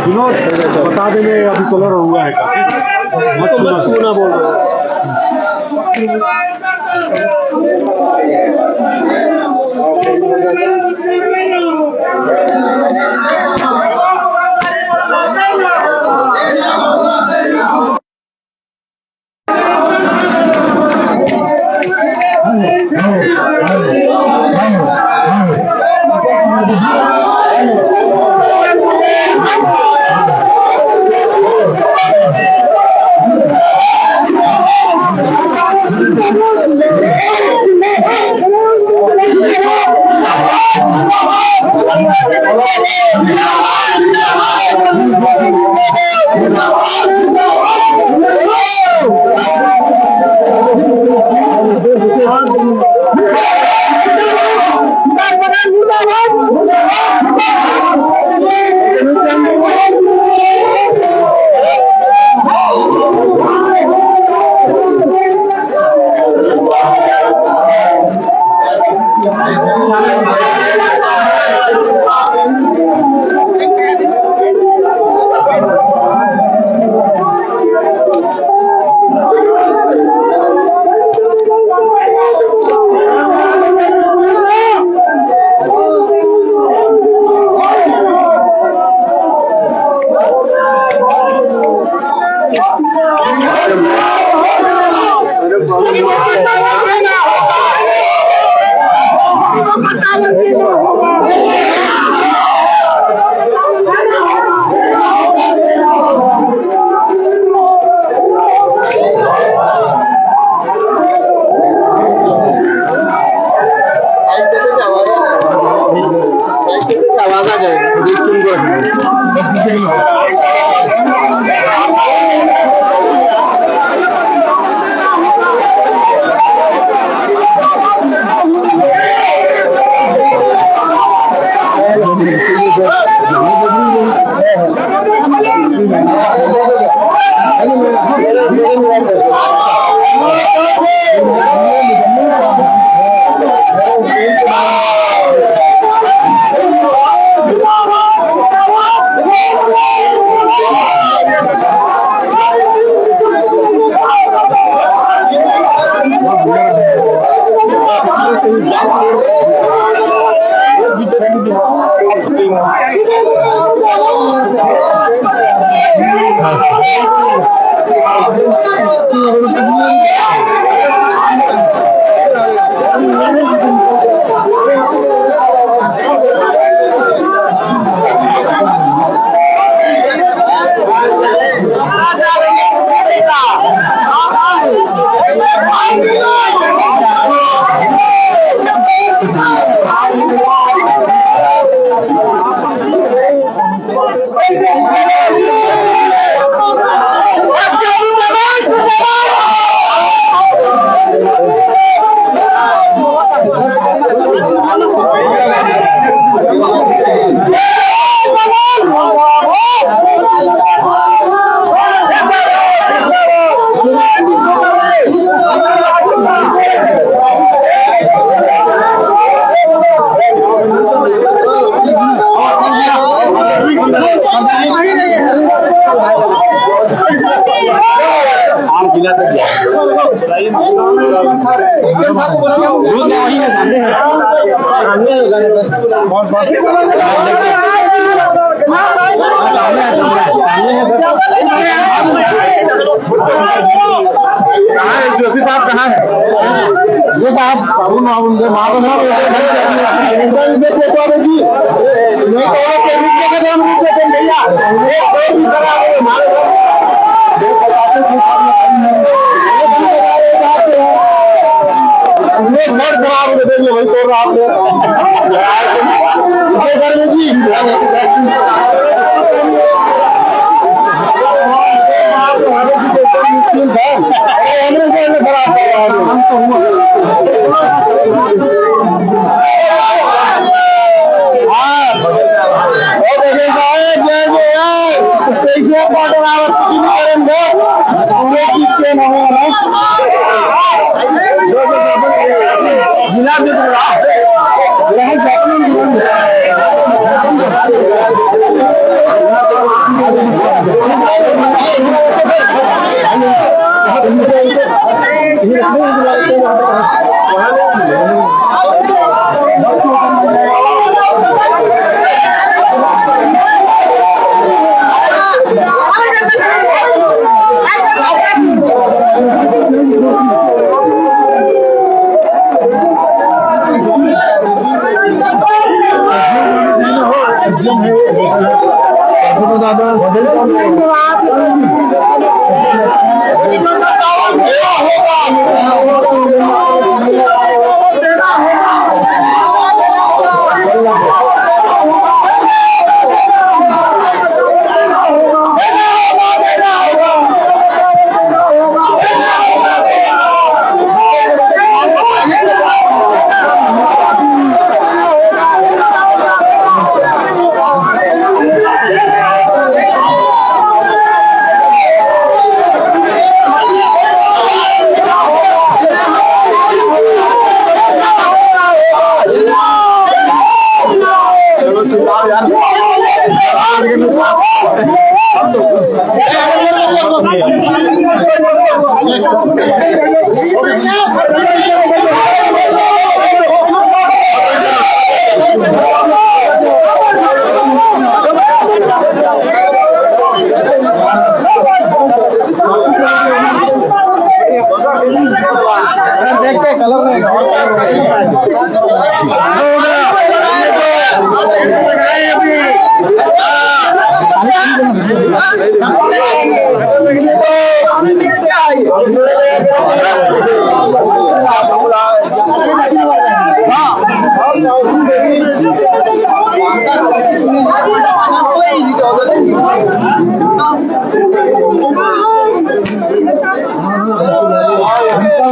विनोद बता देंगे अभी कलर हुआ है मत छूना बोल रहे जोशी साहब कहाँ है? जो साहब उनके वही तोड़ रहा आपने जी जिला देखते कलर में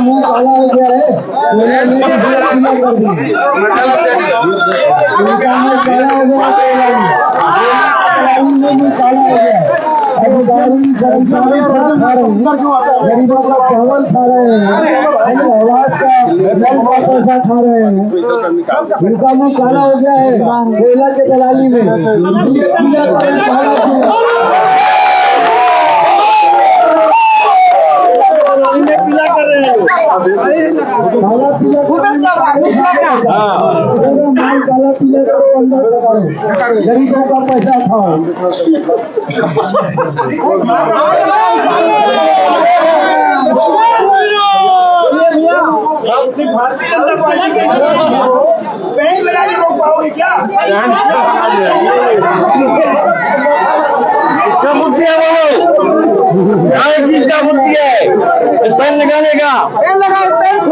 मुंह काला हो गया है, गरीबों का चावल खा रहे हैं, आवाज का पैसा खा रहे हैं, उनका मुंह काला हो गया है कोयला के दलाली में। काला पीला माल काला पीला करो, अंदर लगाओ, गरीबों का पैसा खाओ। भारतीय जनता पार्टी के बैंक लगा के रोक पाओगे क्या? क्या मुद्दे है बोलो, क्या मुद्दे है? पेन लगाने का,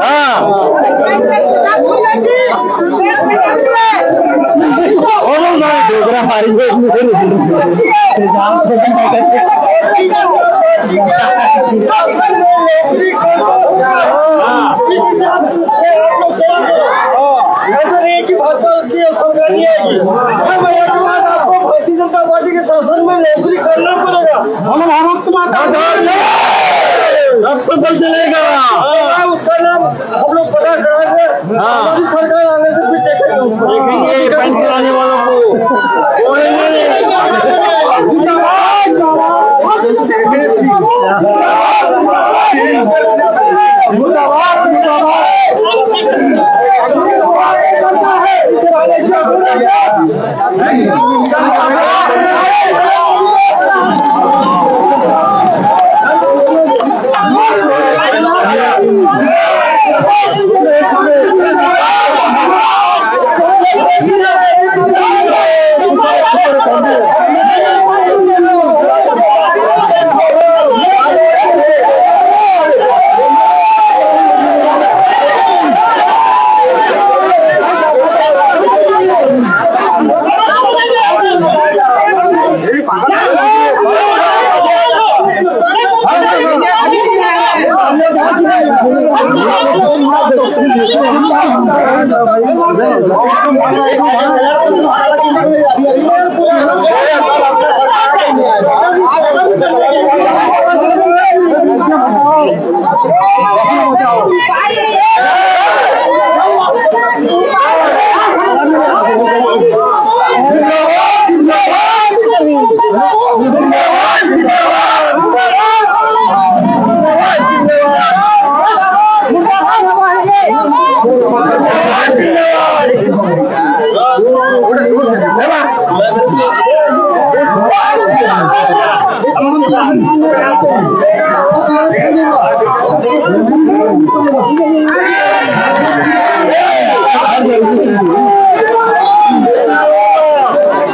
हाँ डोगरा हमारी सरकारी आएगी, 6 महीने के बाद आपको भारतीय जनता पार्टी के शासन में नौकरी करना पड़ेगा। हम अस्पताल चलेगा, उसका नाम हम लोग पता कराएंगे। हमारी सरकार आने से फिर देखेंगे पेंशन आने वालों को।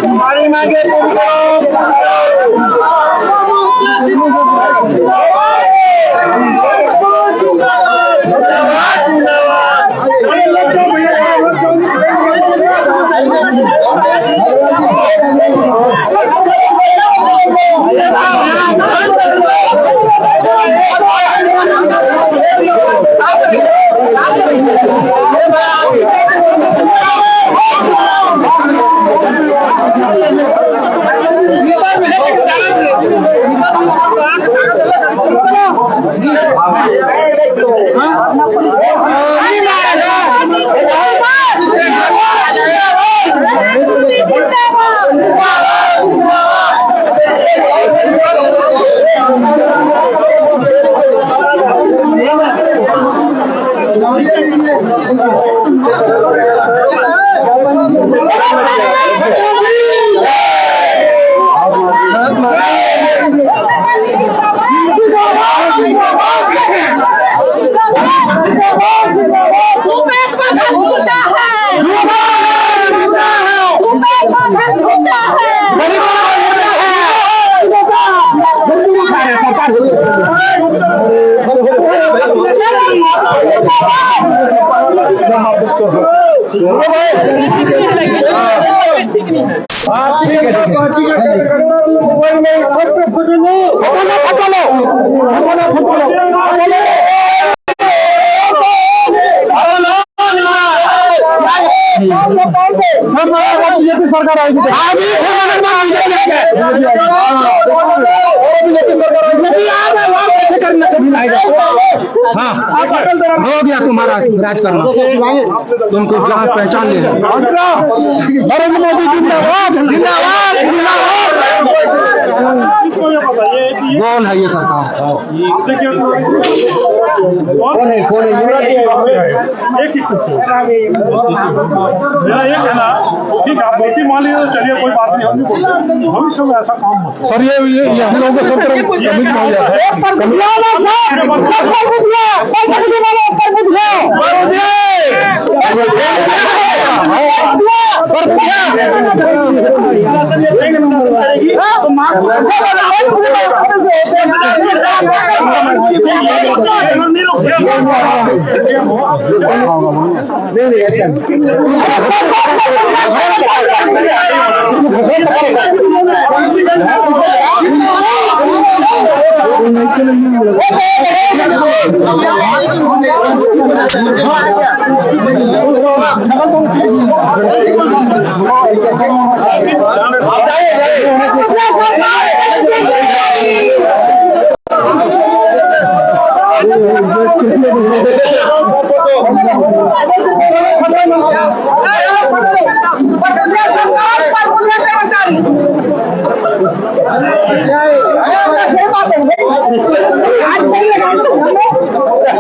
हमारी मांगे सरकार आएगी हाँ हो गया तुम्हारा राज करना, तुमको जहाँ पहचान ले नरेंद्र मोदी जिंदाबाद जिंदाबाद कौन है ये सरकार? कौन है एक ही मेरा ये कहना, ठीक है आप गलती मान लीजिए तो चलिए कोई बात नहीं, हम नहीं बोलते भविष्य में ऐसा काम होता सर। ये हम लोगों को सब तरफ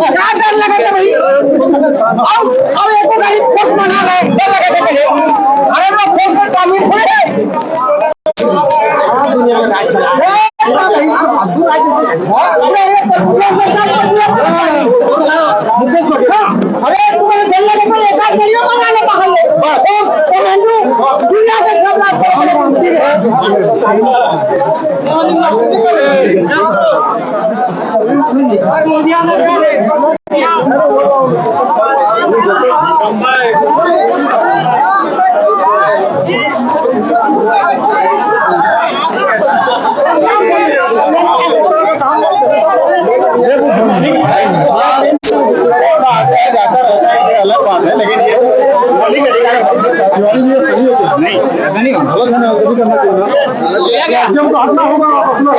क्या डर लगे भाई? अब एक गाड़ी फोर्स बना ले, डर लगे अरे वो फोर्स में कानून है दुनिया में राज चला अरे तुम्हें डर लगे तो एक गाड़ी बना ले बाहर ले दुनिया के सब अलग बात है, लेकिन ये नहीं ऐसा नहीं गलत है ना, ऐसा भी करना चाहिए हमको हटना होगा अपना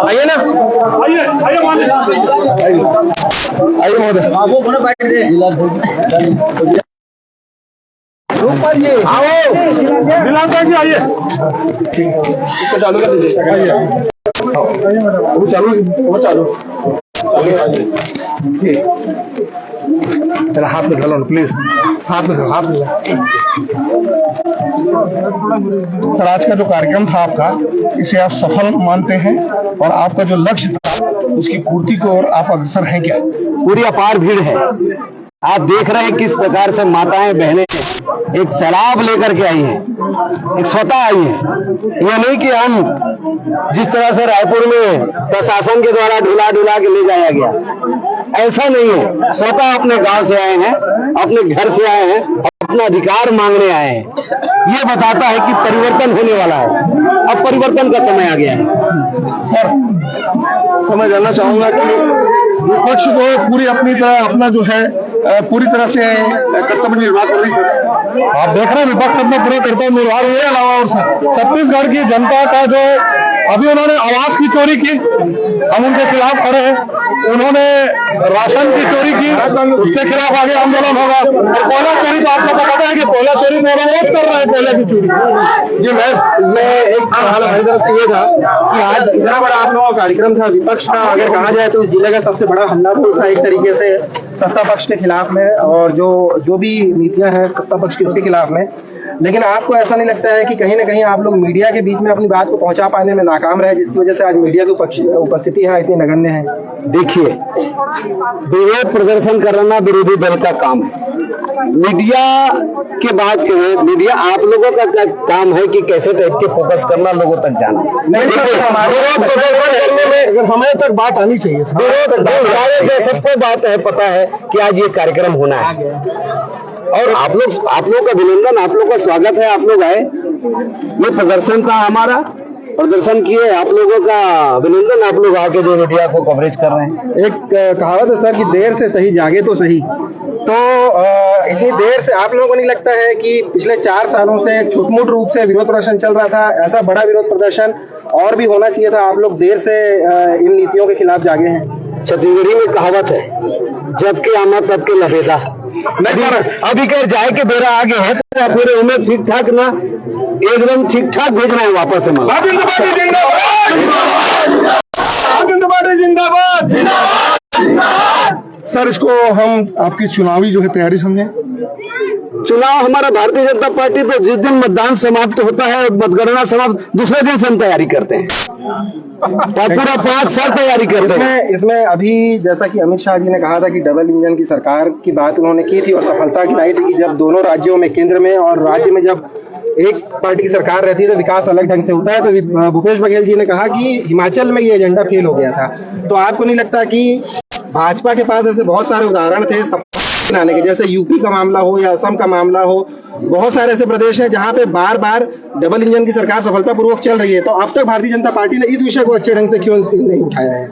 आइए ना आइए आओ बिलाल जी आइए, चालू कर दीजिए, वो चालू तेरा हाथ में धलो प्लीज, हाथ में धलो, हाथ में। सर आज का जो कार्यक्रम था आपका, इसे आप सफल मानते हैं और आपका जो लक्ष्य था उसकी पूर्ति को और आप अग्रसर हैं क्या? पूरी अपार भीड़ है, आप देख रहे हैं किस प्रकार से माताएं बहनें एक सैलाब लेकर के आई हैं, एक स्वतः आई हैं। यह नहीं कि हम जिस तरह से रायपुर में प्रशासन के द्वारा ढुला के ले जाया गया, ऐसा नहीं है। स्वतः अपने गांव से आए हैं, अपने घर से आए हैं, अपना अधिकार मांगने आए हैं। ये बताता है कि परिवर्तन होने वाला है। अब परिवर्तन का समय आ गया है। सर, मैं जानना चाहूंगा कि विपक्ष को पूरी अपनी तरह अपना जो है पूरी तरह से कर्तव्य निर्वाह कर रही है। आप देख रहे हैं विपक्ष अपना पूरा कर्तव्य निर्वाह रही है। अलावा और छत्तीसगढ़ की जनता का जो अभी उन्होंने आवास की चोरी की, हम उनके खिलाफ खड़े हैं। उन्होंने राशन की चोरी की, उसके खिलाफ आगे आंदोलन होगा। और कोयला चोरी तो आप लोगों को पता है कि कोयला चोरी मोड़ कर रहे हैं, कोयला की चोरी। जी मैं इसमें एक सवाल हमारी तरफ से ये था कि आज इतना बड़ा आप लोगों का कार्यक्रम था, विपक्ष का अगर कहा जाए तो इस जिले का सबसे बड़ा हल्ला बोल था एक तरीके से सत्ता पक्ष के खिलाफ में, और जो भी नीतियां हैं सत्ता पक्ष की उसके खिलाफ में। लेकिन आपको ऐसा नहीं लगता है कि कहीं ना कहीं आप लोग मीडिया के बीच में अपनी बात को पहुंचा पाने में नाकाम रहे, जिसकी वजह से आज मीडिया की उपस्थिति यहाँ इतनी नगण्य है? देखिए, विरोध प्रदर्शन करना विरोधी दल का काम है। मीडिया की बात करें, मीडिया आप लोगों का काम है कि कैसे टाइप के फोकस करना, लोगों तक जाना। विरोध प्रदर्शन करने में हमें तक बात आनी चाहिए। विरोध सबको बात है, पता है कि आज ये कार्यक्रम होना है, और आप लोग का अभिनंदन, आप लोग का स्वागत है। आप लोग आए, ये प्रदर्शन था हमारा, प्रदर्शन किए, आप लोगों का अभिनंदन। आप लोग आके जो मीडिया को कवरेज कर रहे हैं। एक कहावत है सर कि देर से सही जागे तो सही। तो इतनी देर से आप लोगों को नहीं लगता है कि पिछले 4 सालों से छुटमुट रूप से विरोध प्रदर्शन चल रहा था, ऐसा बड़ा विरोध प्रदर्शन और भी होना चाहिए था? आप लोग देर से इन नीतियों के खिलाफ जागे हैं। छत्तीसगढ़ी में कहावत है, जबकि आना तब के लबेदा। अभी कह जाए के बेरा आगे है तो आप पूरे उम्मीद ठीक ठाक ना, एकदम ठीक ठाक भेज रहे हैं वापस से। सर, इसको हम आपकी चुनावी जो है तैयारी समझें? चुनाव हमारा भारतीय जनता पार्टी तो जिस दिन मतदान समाप्त होता है, मतगणना समाप्त, दूसरे दिन से हम तैयारी करते हैं, पूरा 5 साल तैयारी करते हैं। इसमें अभी जैसा कि अमित शाह जी ने कहा था कि डबल इंजन की सरकार की बात उन्होंने की थी और सफलता गिनाई थी कि जब दोनों राज्यों में, केंद्र में और राज्य में जब एक पार्टी की सरकार रहती है तो विकास अलग ढंग से होता है। तो भूपेश बघेल जी ने कहा कि हिमाचल में ये एजेंडा फेल हो गया था। तो आपको नहीं लगता कि भाजपा के पास ऐसे बहुत सारे उदाहरण थे बनाने के, जैसे यूपी का मामला हो या असम का मामला हो, बहुत सारे ऐसे प्रदेश हैं जहां पे बार बार डबल इंजन की सरकार सफलतापूर्वक चल रही है। तो अब तक भारतीय जनता पार्टी ने इस विषय को अच्छे ढंग से क्यों नहीं उठाया है?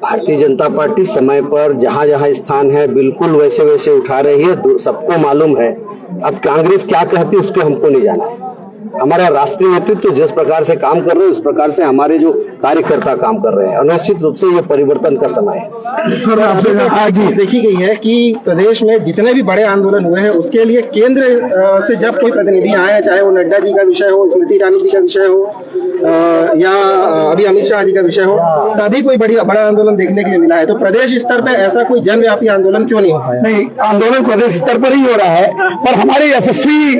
भारतीय जनता पार्टी समय पर जहां जहां स्थान है बिल्कुल वैसे वैसे उठा रही है, सबको मालूम है। अब कांग्रेस क्या कहती है उसको हमको नहीं जाना है। हमारा राष्ट्रीय नेतृत्व जिस प्रकार से काम कर रहे हैं उस प्रकार से हमारे जो कार्यकर्ता काम कर रहे हैं, और निश्चित रूप से ये परिवर्तन का समय है। सर, आपसे आज देखी गई है कि प्रदेश में जितने भी बड़े आंदोलन हुए हैं उसके लिए केंद्र से जब कोई प्रतिनिधि आए, चाहे वो नड्डा जी का विषय हो, स्मृति ईरानी जी का विषय हो या अभी अमित शाह जी का विषय हो, तभी कोई बड़ा आंदोलन देखने के लिए मिला है। तो प्रदेश स्तर पर ऐसा कोई जनव्यापी आंदोलन क्यों नहीं हो पाया? नहीं, आंदोलन प्रदेश स्तर पर ही हो रहा है, पर हमारे यशस्वी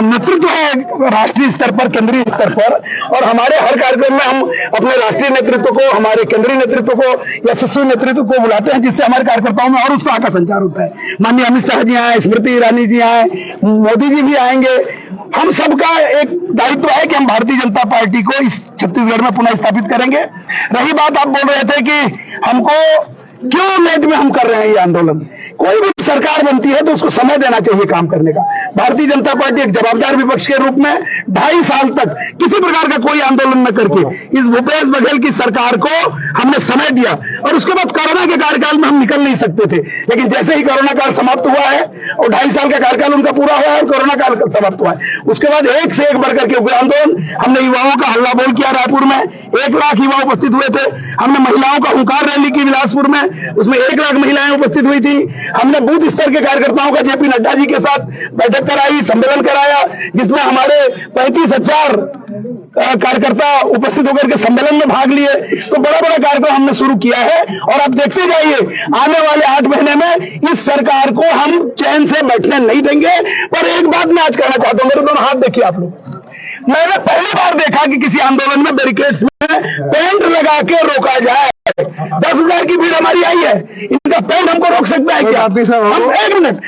नेतृत्व है राष्ट्रीय स्तर पर, केंद्रीय स्तर पर, और हमारे हर कार्यक्रम में हम अपने राष्ट्रीय नेतृत्व को, हमारे केंद्रीय नेतृत्व को, यशस्वी नेतृत्व को बुलाते हैं, जिससे हमारे कार्यकर्ताओं में और उत्साह का संचार होता है। माननीय अमित शाह जी आए, स्मृति ईरानी जी आए, मोदी जी भी आएंगे। हम सबका एक दायित्व है कि हम भारतीय जनता पार्टी को इस छत्तीसगढ़ में पुनः स्थापित करेंगे। रही बात, आप बोल रहे थे कि हमको क्यों लेट में हम कर रहे हैं ये आंदोलन, कोई भी सरकार बनती है तो उसको समय देना चाहिए काम करने का। भारतीय जनता पार्टी एक जवाबदार विपक्ष के रूप में 2.5 साल तक किसी प्रकार का कोई आंदोलन न करके इस भूपेश बघेल की सरकार को हमने समय दिया, और उसके बाद कोरोना के कार्यकाल में हम निकल नहीं सकते थे। लेकिन जैसे ही कोरोना काल समाप्त हुआ है और 2.5 साल का कार्यकाल उनका पूरा हुआ है और कोरोना काल समाप्त हुआ है, उसके बाद एक से एक बढ़कर के उग्र आंदोलन, हमने युवाओं का हल्ला बोल किया रायपुर में, 1 लाख युवा उपस्थित हुए थे। हमने महिलाओं का हुंकार रैली की बिलासपुर में, उसमें 1 लाख महिलाएं उपस्थित हुई थी। हमने बूथ स्तर के कार्यकर्ताओं का जेपी नड्डा जी के साथ बैठक कराई, सम्मेलन कराया, जिसमें हमारे 35,000 कार्यकर्ता उपस्थित होकर के सम्मेलन में भाग लिए। तो बड़ा बड़ा कार्यक्रम हमने शुरू किया है, और आप देखते जाइए आने वाले 8 महीने में इस सरकार को हम चैन से बैठने नहीं देंगे। पर एक बात मैं आज कहना चाहता हूं, मेरे दोनों हाथ देखिए आप लोग, मैंने पहली बार देखा कि किसी आंदोलन में बैरिकेड्स में पेंट लगा के रोका जाए। 10,000 की भीड़ हमारी आई है, इनका पेंट हमको रोक सकता है क्या? हम एक मिनट,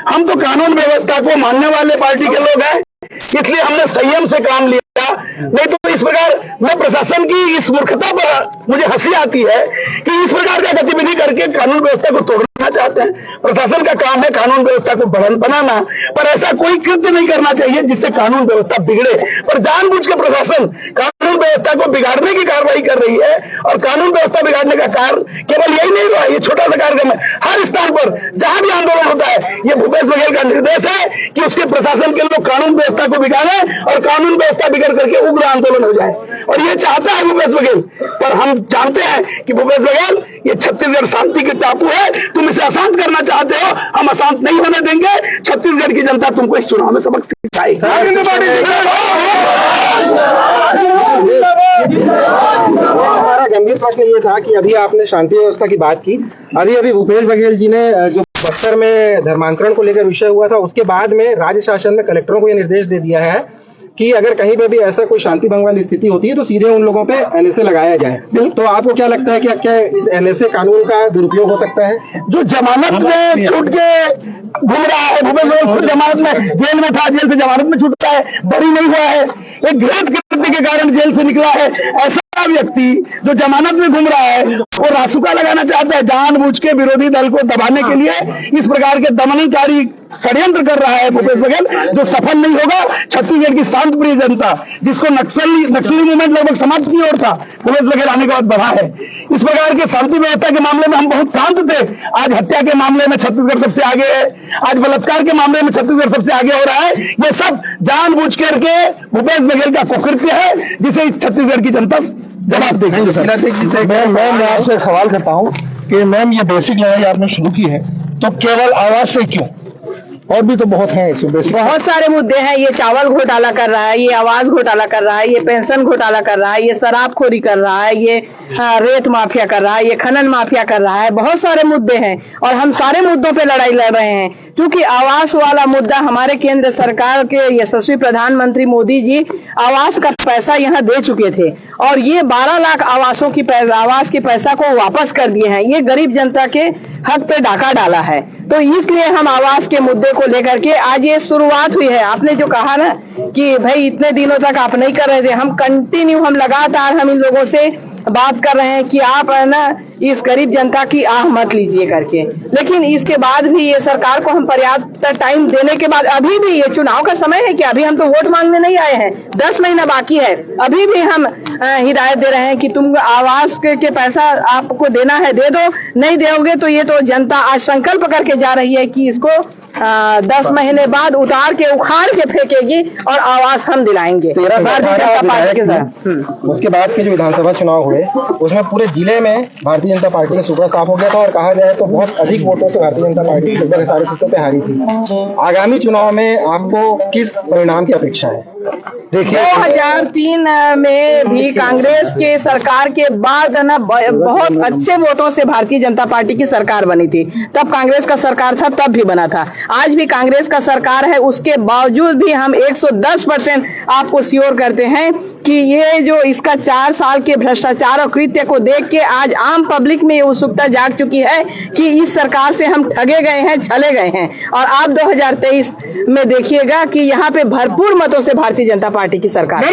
हम तो कानून व्यवस्था को मानने वाले पार्टी के लोग हैं, इसलिए हमने संयम से काम लिया। नहीं तो इस प्रकार मैं प्रशासन की इस मूर्खता पर मुझे हंसी आती है कि इस प्रकार का गतिविधि करके कानून व्यवस्था को तोड़ना चाहते हैं। प्रशासन का काम है कानून व्यवस्था को बनाना, पर ऐसा कोई कृत्य नहीं करना चाहिए जिससे कानून व्यवस्था बिगड़े। पर जानबूझ के प्रशासन कानून व्यवस्था को बिगाड़ने की कार्रवाई कर रही है, और कानून व्यवस्था बिगाड़ने का कार्य केवल यही नहीं हुआ, ये छोटा सा कार्यक्रम है। हर स्थान पर जहां भी आंदोलन होता है, ये भूपेश बघेल का निर्देश है कि उसके प्रशासन के लोग कानून व्यवस्था को बिगाड़े और कानून व्यवस्था बिगड़ करके उग्र आंदोलन हो जाए, और ये चाहता है भूपेश बघेल। पर हम जानते हैं कि भूपेश बघेल ये छत्तीसगढ़ शांति के टापू है, तुम इसे अशांत करना चाहते हो, हम अशांत नहीं होने देंगे। छत्तीसगढ़ की जनता तुमको इस चुनाव में सबक सिखाएगी। हमारा गंभीर प्रश्न ये था कि अभी आपने शांति व्यवस्था की बात की, अभी भूपेश बघेल जी ने जो बस्तर में धर्मांतरण को लेकर विषय हुआ था, उसके बाद में राज्य शासन ने कलेक्टरों को यह निर्देश दे दिया है कि अगर कहीं पे भी ऐसा कोई शांति भंग वाली स्थिति होती है तो सीधे उन लोगों पे एनएसए लगाया जाए। तो आपको क्या लगता है कि क्या इस एनएसए कानून का दुरुपयोग हो सकता है? जो जमानत में छूट के घूम रहा है, भूपेश बघेल खुद जमानत में जेल में था, जेल से जमानत में छूट रहा है, बरी नहीं हुआ है, एक घृणित कृत्य के कारण जेल से निकला है। ऐसा व्यक्ति जो जमानत में घूम रहा है वो रासुका लगाना चाहता है, जानबूझ के विरोधी दल को दबाने के लिए इस प्रकार के दमनकारी षड्यंत्र कर रहा है भूपेश बघेल, जो सफल नहीं होगा। छत्तीसगढ़ की शांत प्रिय जनता जिसको नक्सली मूवमेंट लगभग समाप्त की ओर था, भूपेश बघेल आने के बाद बढ़ा है। इस प्रकार के शांति व्यवस्था के मामले में हम बहुत शांत थे, आज हत्या के मामले में छत्तीसगढ़ सबसे आगे है, आज बलात्कार के मामले में छत्तीसगढ़ सबसे आगे हो रहा है। ये सब जानबूझ करके भूपेश बघेल का कुकृत्य है, जिसे छत्तीसगढ़ की जनता जवाब देगी। मैं आपसे एक सवाल करता हूँ कि मैम ये बेसिक लड़ाई आपने शुरू की है तो केवल आवाज से क्यों? और भी तो बहुत हैं इसमें बेसिक। बहुत सारे मुद्दे हैं। ये चावल घोटाला कर रहा है, ये आवास घोटाला कर रहा है, ये पेंशन घोटाला कर रहा है, ये शराबखोरी कर रहा है, ये रेत माफिया कर रहा है, ये खनन माफिया कर रहा है। बहुत सारे मुद्दे हैं और हम सारे मुद्दों पे लड़ाई लड़ रहे हैं, क्योंकि आवास वाला मुद्दा हमारे केंद्र सरकार के यशस्वी प्रधानमंत्री मोदी जी आवास का पैसा यहाँ दे चुके थे, और ये 12 लाख आवास की पैसा को वापस कर दिए हैं। ये गरीब जनता के हक पे डाका डाला है। तो इसलिए हम आवास के मुद्दे को लेकर के आज ये शुरुआत हुई है। आपने जो कहा ना कि भाई इतने दिनों तक आप नहीं कर रहे थे, हम लगातार हम इन लोगों से बात कर रहे हैं कि आप है ना इस गरीब जनता की आह मत लीजिए करके, लेकिन इसके बाद भी ये सरकार को हम पर्याप्त टाइम देने के बाद, अभी भी ये चुनाव का समय है कि अभी हम तो वोट मांगने नहीं आए हैं, 10 महीना बाकी है, अभी भी हम हिदायत दे रहे हैं कि तुम आवास के पैसा आपको देना है दे दो, नहीं दोगे तो ये तो जनता आज संकल्प करके जा रही है कि इसको 10 महीने बाद उतार के उखाड़ के फेंकेगी और आवास हम दिलाएंगे भारतीय जनता पार्टी के साथ। उसके बाद के जो विधानसभा चुनाव हुए उसमें पूरे जिले में भारतीय जनता पार्टी का सूबा साफ हो गया था, और कहा जाए तो बहुत अधिक वोटों से भारतीय जनता पार्टी लगभग सारे सीटों पे हारी थी। आगामी चुनाव में आपको किस परिणाम की अपेक्षा है? देखिए 2003 में भी कांग्रेस के सरकार के बाद ना बहुत अच्छे वोटों से भारतीय जनता पार्टी की सरकार बनी थी। तब कांग्रेस का सरकार था, तब भी बना था। आज भी कांग्रेस का सरकार है, उसके बावजूद भी हम 110% आपको श्योर करते हैं कि ये जो इसका 4 साल के भ्रष्टाचार और कृत्य को देख के आज आम पब्लिक में ये उत्सुकता जाग चुकी है कि इस सरकार से हम ठगे गए हैं, छले गए हैं। और आप 2023 में देखिएगा कि यहाँ पे भरपूर मतों से भारतीय जनता पार्टी की सरकार है।